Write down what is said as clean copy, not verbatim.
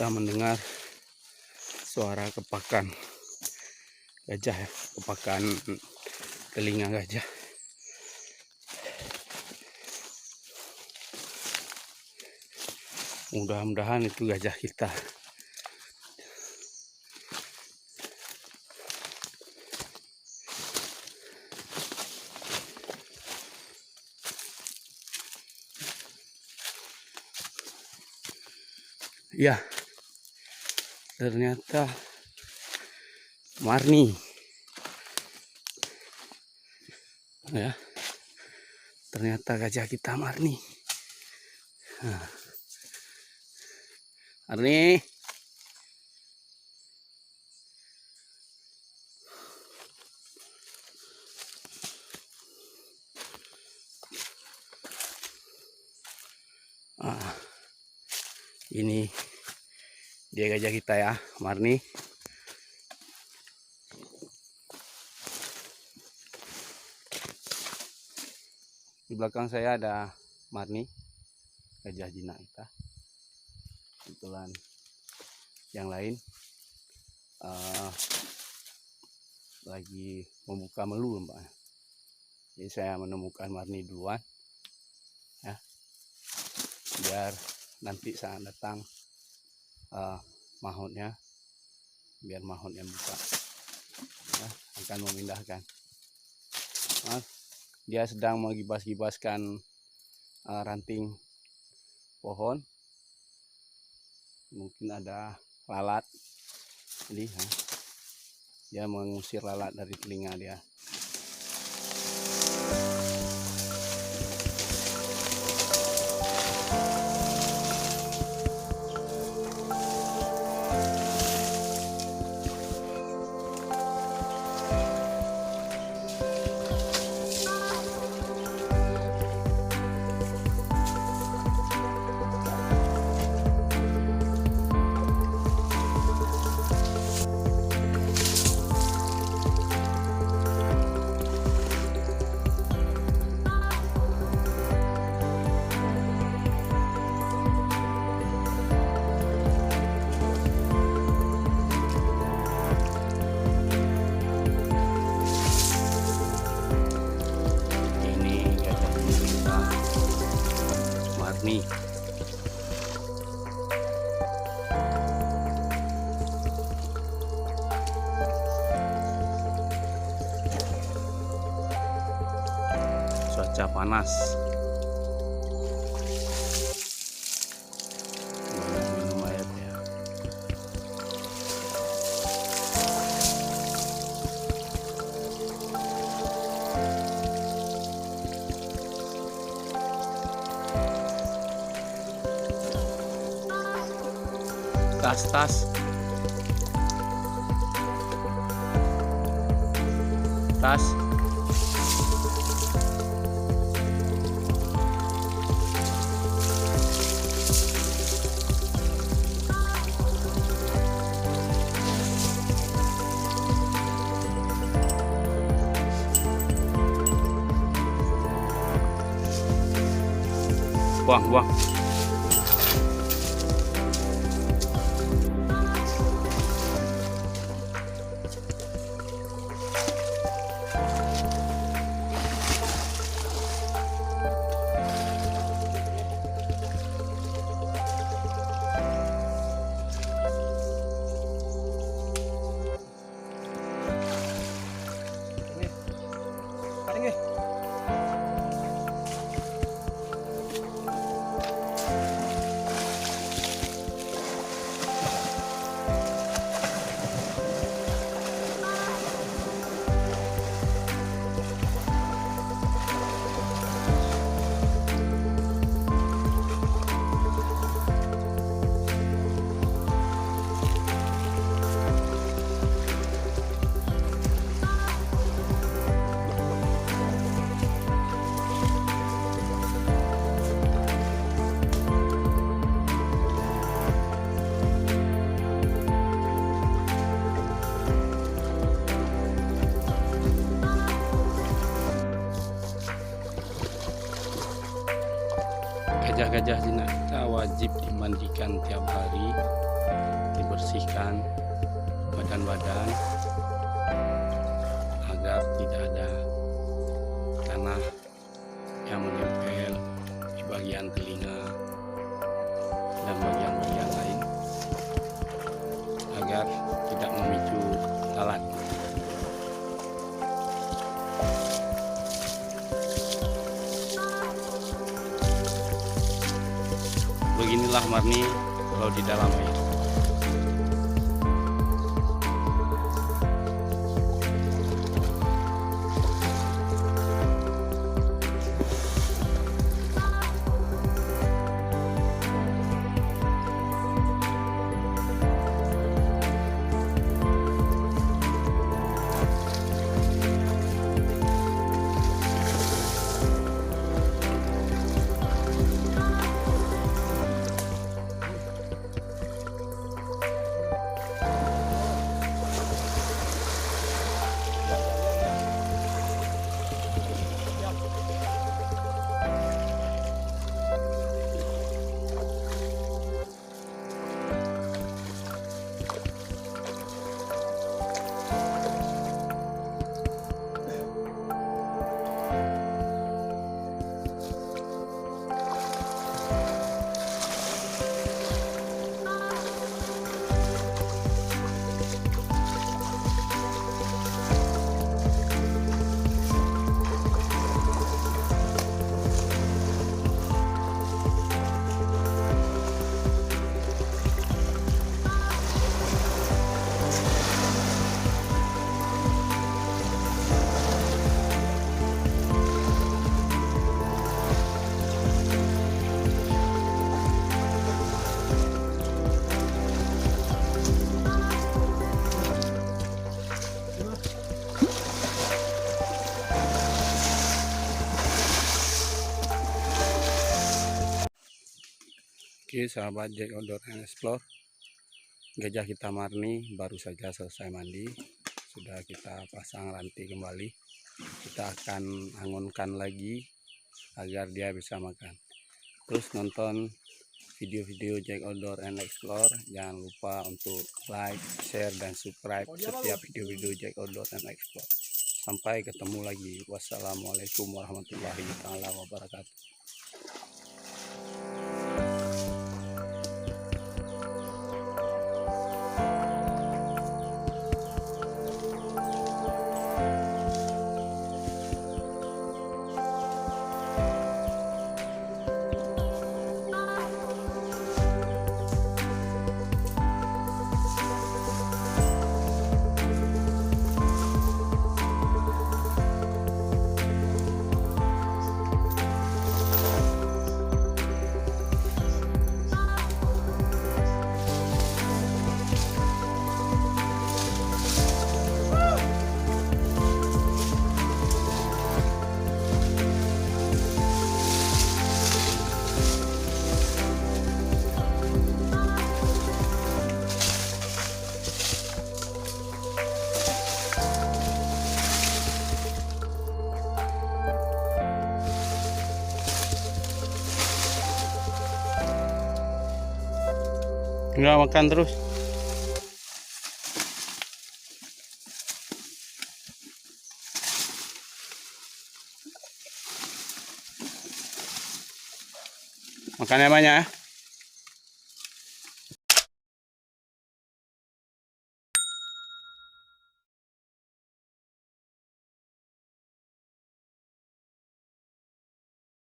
kita mendengar suara kepakan gajah ya, kepakan telinga gajah. Mudah-mudahan itu gajah kita. Ya, ternyata Marni. Ya, ternyata gajah kita Marni. Nah. Marni. Ini dia gajah kita ya, Marni. Di belakang saya ada Marni, gajah jinak kita. Kebetulan yang lain lagi membuka melu, Mbak. Jadi saya menemukan Marni duluan ya, biar nanti saat datang mahutnya, biar mahutnya buka ya, akan memindahkan. Dia sedang menggibas-gibaskan ranting pohon, mungkin ada lalat, jadi dia mengusir lalat dari telinga dia. Marni. Cuaca panas. Minum air ya. Tas. Buang. Gajah-gajah jinak kita wajib dimandikan tiap hari dibersihkan badan-badan agar tidak ada tanah yang menempel di bagian telinga dan bagian-bagian lain agar tidak memicu lalat. Beginilah Marni kalau di dalam air. Oke sahabat Jack Outdoor and Explore, gajah kita Marni baru saja selesai mandi. Sudah kita pasang rantai kembali. Kita akan angonkan lagi agar dia bisa makan. Terus nonton video-video Jack Outdoor and Explore. Jangan lupa untuk like, share, dan subscribe setiap video-video Jack Outdoor and Explore. Sampai ketemu lagi. Wassalamualaikum warahmatullahi wabarakatuh. Enggak makan terus. Makannya banyak ya.